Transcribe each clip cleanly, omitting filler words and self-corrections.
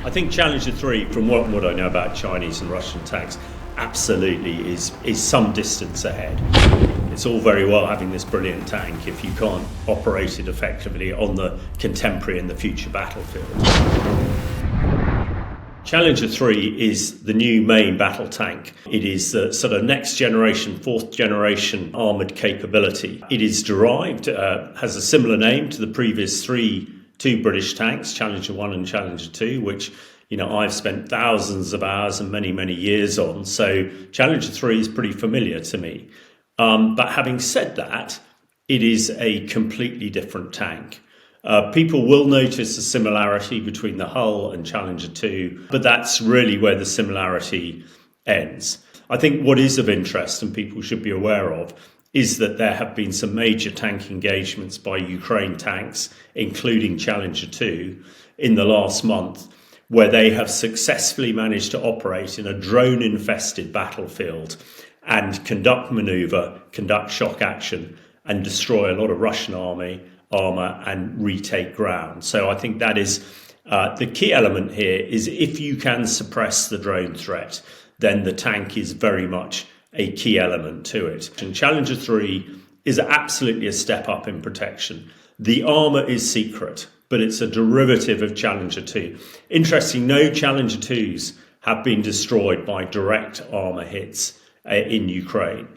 I think Challenger 3, from what I know about Chinese and Russian tanks, absolutely is some distance ahead. It's all very well having this brilliant tank if you can't operate it effectively on the contemporary and the future battlefield. Challenger 3 is the new main battle tank. It is the sort of next generation, fourth generation armoured capability. It is derived, has a similar name to the previous two British tanks, Challenger 1 and Challenger 2, which I've spent thousands of hours and many, many years on. So Challenger 3 is pretty familiar to me. But having said that, it is a completely different tank. People will notice a similarity between the hull and Challenger 2, but that's really where the similarity ends. I think what is of interest and people should be aware of is that there have been some major tank engagements by Ukraine tanks, including Challenger 2, in the last month, where they have successfully managed to operate in a drone-infested battlefield and conduct manoeuvre, conduct shock action, and destroy a lot of Russian armour and retake ground. So I think that is the key element here is if you can suppress the drone threat, then the tank is very much a key element to it. And Challenger 3 is absolutely a step up in protection. The armour is secret, but it's a derivative of Challenger 2. Interesting, no Challenger 2s have been destroyed by direct armour hits in Ukraine.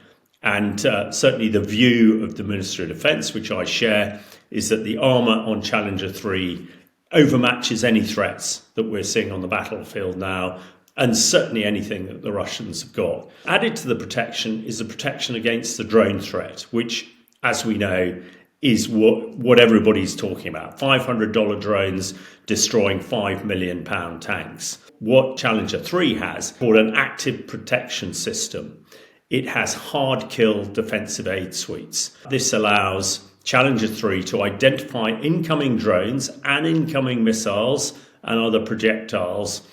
And certainly the view of the Ministry of Defence, which I share, is that the armour on Challenger 3 overmatches any threats that we're seeing on the battlefield now, and certainly anything that the Russians have got. Added to the protection is the protection against the drone threat, which, as we know, is what everybody's talking about. $500 drones destroying £5 million tanks. What Challenger 3 has, called an active protection system, it has hard kill defensive aid suites. This allows Challenger 3 to identify incoming drones and incoming missiles and other projectiles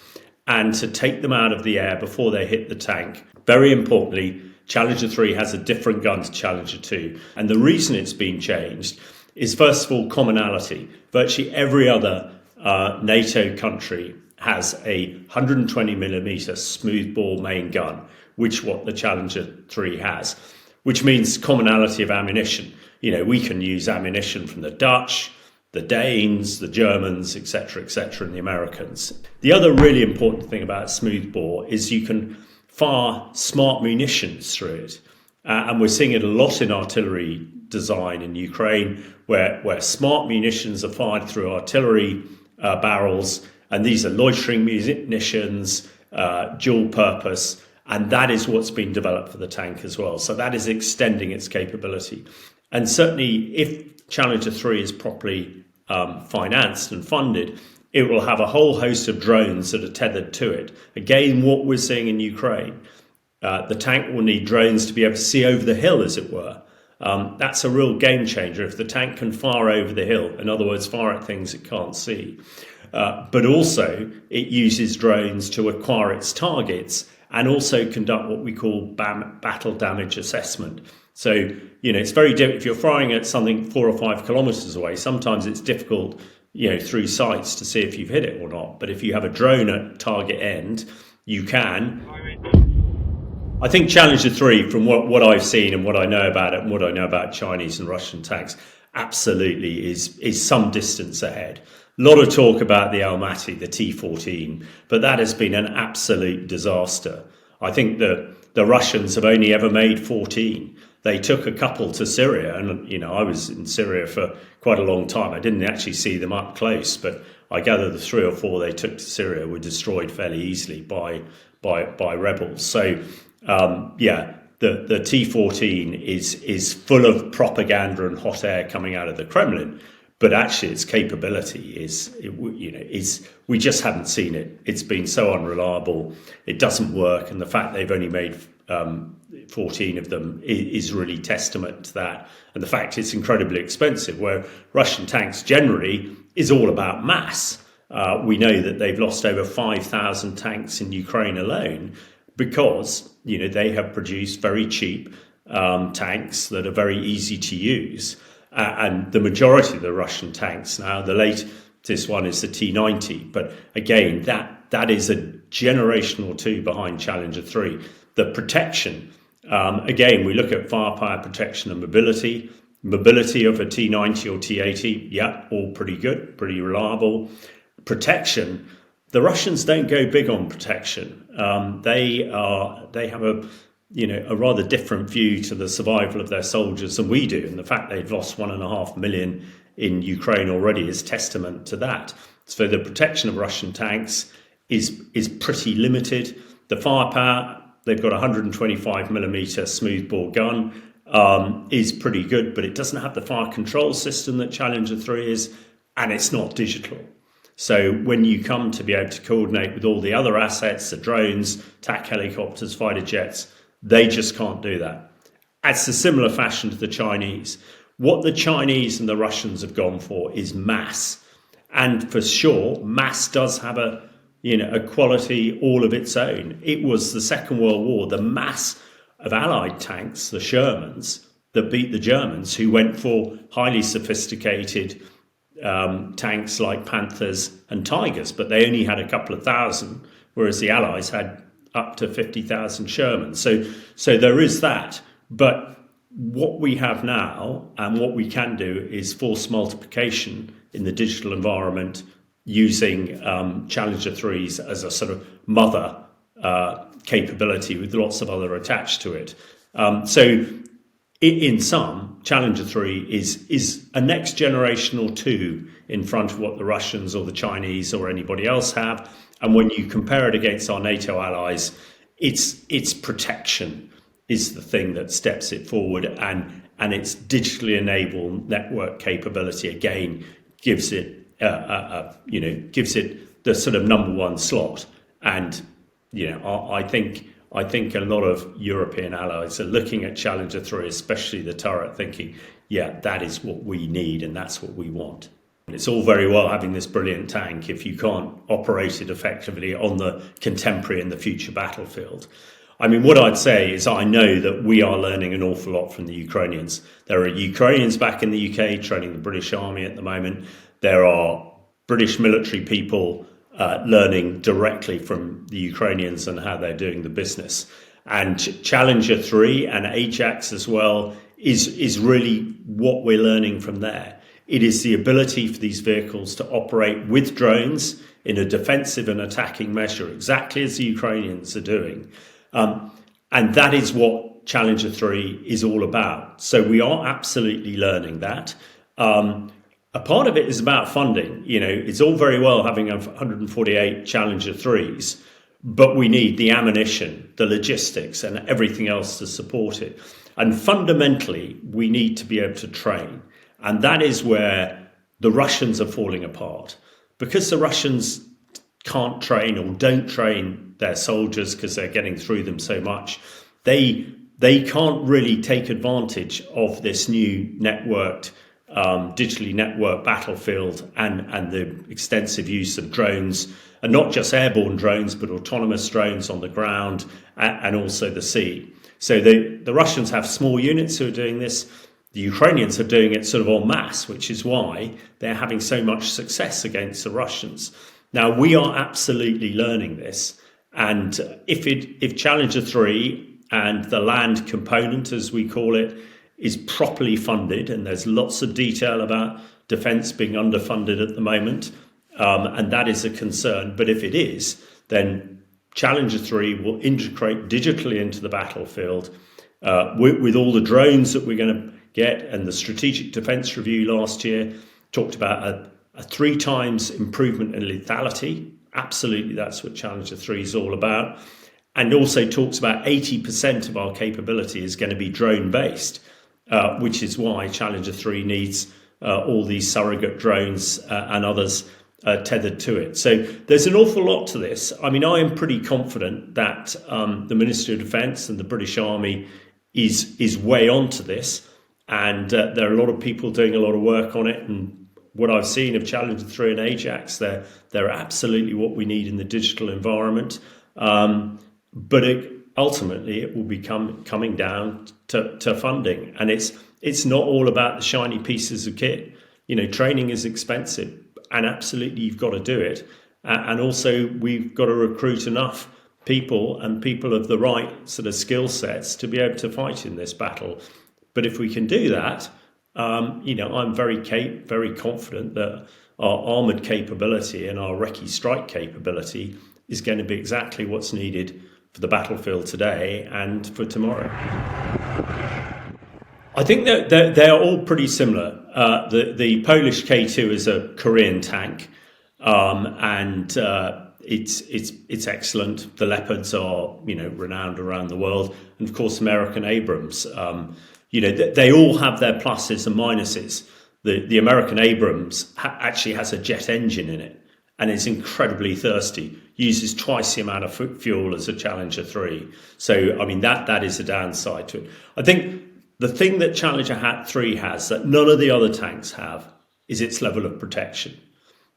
and to take them out of the air before they hit the tank. Very importantly, Challenger 3 has a different gun to Challenger 2. And the reason it's been changed is, first of all, commonality. Virtually every other NATO country has a 120mm smoothbore main gun, which what the Challenger 3 has, which means commonality of ammunition. We can use ammunition from the Dutch, the Danes, the Germans, etc., and the Americans. The other really important thing about smoothbore is you can fire smart munitions through it. And we're seeing it a lot in artillery design in Ukraine, where smart munitions are fired through artillery barrels, and these are loitering munitions, dual purpose, and that is what's been developed for the tank as well. So that is extending its capability. And certainly if Challenger 3 is properly financed and funded, it will have a whole host of drones that are tethered to it. Again, what we're seeing in Ukraine, the tank will need drones to be able to see over the hill, as it were. That's a real game changer if the tank can fire over the hill, in other words, fire at things it can't see. But also, it uses drones to acquire its targets and also conduct what we call battle damage assessment. So, it's very difficult. If you're firing at something 4 or 5 kilometres away, sometimes it's difficult, through sights to see if you've hit it or not. But if you have a drone at target end, you can. I think Challenger 3, from what I've seen and what I know about it and what I know about Chinese and Russian tanks, absolutely is some distance ahead. A lot of talk about the Almaty, the T-14, but that has been an absolute disaster. I think the Russians have only ever made 14. They took a couple to Syria, and I was in Syria for quite a long time. I didn't actually see them up close, but I gather the 3 or 4 they took to Syria were destroyed fairly easily by rebels. So the T-14 is full of propaganda and hot air coming out of the Kremlin, but actually its capability is we just haven't seen it. It's been so unreliable. It doesn't work, and the fact they've only made 14 of them is really testament to that. And the fact it's incredibly expensive, where Russian tanks generally is all about mass. We know that they've lost over 5,000 tanks in Ukraine alone because they have produced very cheap tanks that are very easy to use. And the majority of the Russian tanks now, the this one is the T90. But again, that is a generation or two behind Challenger 3. The protection, again, we look at firepower, protection and mobility. Mobility of a T90 or T80, yeah, all pretty good, pretty reliable. Protection, the Russians don't go big on protection. They have a rather different view to the survival of their soldiers than we do, and the fact they've lost 1.5 million in Ukraine already is testament to that. So the protection of Russian tanks is pretty limited. The firepower, they've got a 125mm smoothbore gun, is pretty good, but it doesn't have the fire control system that Challenger 3 is, and it's not digital. So when you come to be able to coordinate with all the other assets, the drones, attack helicopters, fighter jets, they just can't do that. It's a similar fashion to the Chinese. What the Chinese and the Russians have gone for is mass. And for sure, mass does have a quality all of its own. It was the Second World War, the mass of Allied tanks, the Shermans, that beat the Germans, who went for highly sophisticated tanks like Panthers and Tigers, but they only had a couple of thousand, whereas the Allies had up to 50,000 Shermans. So there is that. But what we have now and what we can do is force multiplication in the digital environment using Challenger 3s as a sort of mother capability with lots of other attached to it. So in sum, Challenger 3 is a next generation or two in front of what the Russians or the Chinese or anybody else have. And when you compare it against our NATO allies, its protection is the thing that steps it forward, and its digitally enabled network capability again gives it gives it the sort of number one slot. And I think a lot of European allies are looking at Challenger 3, especially the turret, thinking, yeah, that is what we need and that's what we want. It's all very well having this brilliant tank if you can't operate it effectively on the contemporary and the future battlefield. I mean, what I'd say is I know that we are learning an awful lot from the Ukrainians. There are Ukrainians back in the UK training the British Army at the moment. There are British military people learning directly from the Ukrainians and how they're doing the business. And Challenger 3 and Ajax as well is really what we're learning from there. It is the ability for these vehicles to operate with drones in a defensive and attacking measure, exactly as the Ukrainians are doing. And that is what Challenger 3 is all about. So we are absolutely learning that. A part of it is about funding. It's all very well having 148 Challenger 3s, but we need the ammunition, the logistics, and everything else to support it. And fundamentally, we need to be able to train. And that is where the Russians are falling apart. Because the Russians can't train or don't train their soldiers because they're getting through them so much, they can't really take advantage of this new networked, digitally networked battlefield and the extensive use of drones, and not just airborne drones, but autonomous drones on the ground and also the sea. So the Russians have small units who are doing this. The Ukrainians are doing it sort of en masse, which is why they're having so much success against the Russians. Now, we are absolutely learning this. And if Challenger 3 and the land component, as we call it, is properly funded, and there's lots of detail about defence being underfunded at the moment, and that is a concern. But if it is, then Challenger 3 will integrate digitally into the battlefield with all the drones that we're going to get. And the Strategic Defence Review last year talked about a 3 times improvement in lethality. Absolutely, that's what Challenger 3 is all about. And also talks about 80% of our capability is going to be drone-based, which is why Challenger 3 needs all these surrogate drones and others tethered to it. So there's an awful lot to this. I mean, I am pretty confident that the Ministry of Defence and the British Army is way onto this. And there are a lot of people doing a lot of work on it. And what I've seen of Challenger 3 and Ajax, they're absolutely what we need in the digital environment. But ultimately, it will be coming down to funding. And it's not all about the shiny pieces of kit. Training is expensive. and absolutely you've got to do it. And also we've got to recruit enough people and people of the right sort of skill sets to be able to fight in this battle. But if we can do that, I'm very confident that our armoured capability and our recce strike capability is going to be exactly what's needed for the battlefield today and for tomorrow. I think that they're all pretty similar. The Polish K2 is a Korean tank, and it's excellent. The Leopards are renowned around the world, and of course American Abrams. They all have their pluses and minuses. The American Abrams actually has a jet engine in it, and is incredibly thirsty. Uses twice the amount of fuel as a Challenger 3. So I mean that is a downside to it. I think the thing that Challenger 3 has that none of the other tanks have is its level of protection.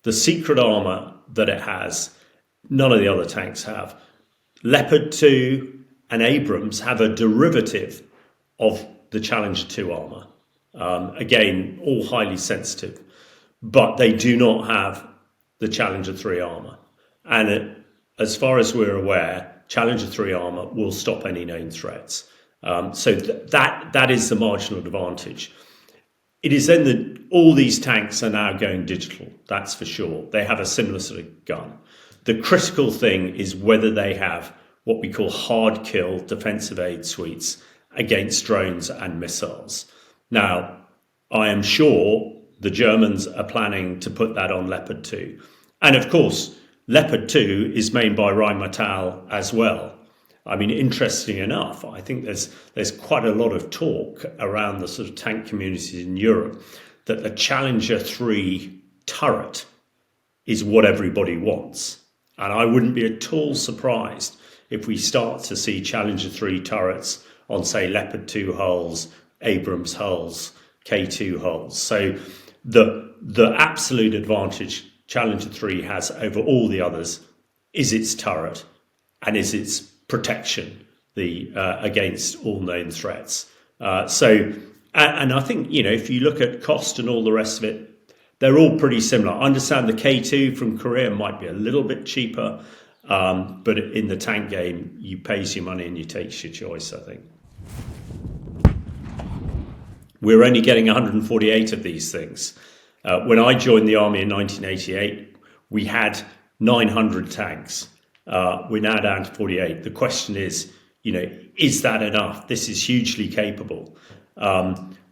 The secret armour that it has, none of the other tanks have. Leopard 2 and Abrams have a derivative of the Challenger 2 armour. Again, all highly sensitive, but they do not have the Challenger 3 armour. And as far as we're aware, Challenger 3 armour will stop any known threats. So that is the marginal advantage. It is then that all these tanks are now going digital, that's for sure. They have a similar sort of gun. The critical thing is whether they have what we call hard kill defensive aid suites against drones and missiles. Now, I am sure the Germans are planning to put that on Leopard 2. And of course, Leopard 2 is made by Rheinmetall as well. I mean, interesting enough, I think there's quite a lot of talk around the sort of tank communities in Europe that the Challenger 3 turret is what everybody wants. And I wouldn't be at all surprised if we start to see Challenger 3 turrets on, say, Leopard 2 hulls, Abrams hulls, K2 hulls. So the absolute advantage Challenger 3 has over all the others is its turret and is its protection against all known threats. And I think, if you look at cost and all the rest of it, they're all pretty similar. I understand the K2 from Korea might be a little bit cheaper, but in the tank game, you pay your money and you take your choice, I think. We're only getting 148 of these things. When I joined the army in 1988, we had 900 tanks. We're now down to 48. The question is, is that enough? This is hugely capable.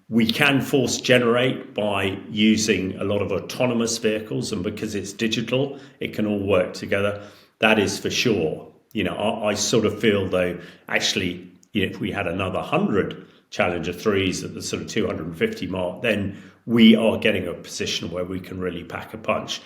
We can force generate by using a lot of autonomous vehicles, and because it's digital, it can all work together. That is for sure. I sort of feel though, actually, if we had another 100 Challenger 3s at the sort of 250 mark, then we are getting a position where we can really pack a punch.